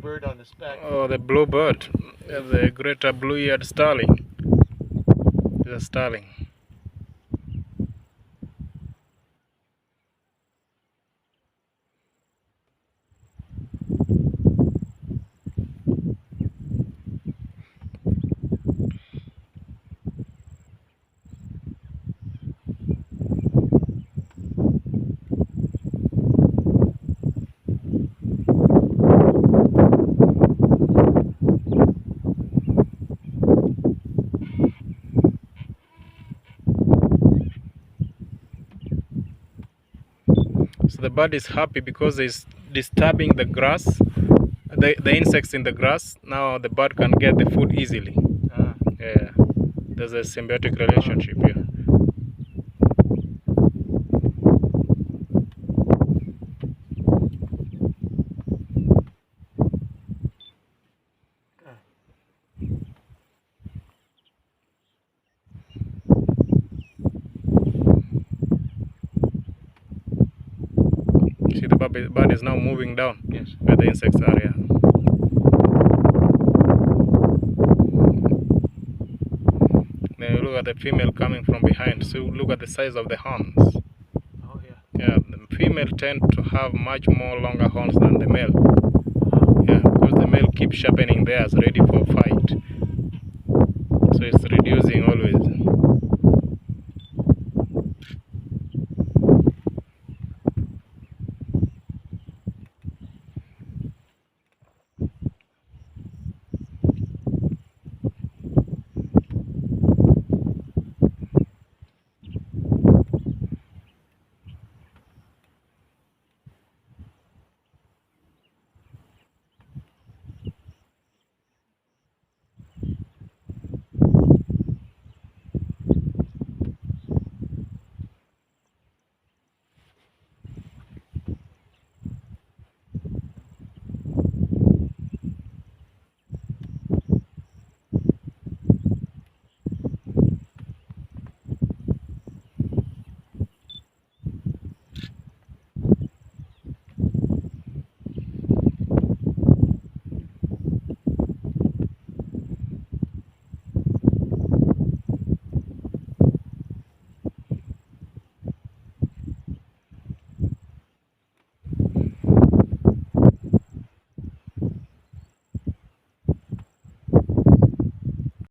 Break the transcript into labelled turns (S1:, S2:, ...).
S1: bird on his back.
S2: Oh, the blue bird, the greater blue-eared starling. It's a starling. So the bird is happy because it's disturbing the grass, the insects in the grass. Now the bird can get the food easily. Yeah, there's a symbiotic relationship here. See, the bird is now moving down.
S1: Yes.
S2: Where the insects are. Yeah. Then you look at the female coming from behind. So look at the size of the horns.
S1: Oh yeah.
S2: Yeah, the female tend to have much more longer horns than the male. Yeah, because the male keeps sharpening theirs, ready for fight. So it's reducing all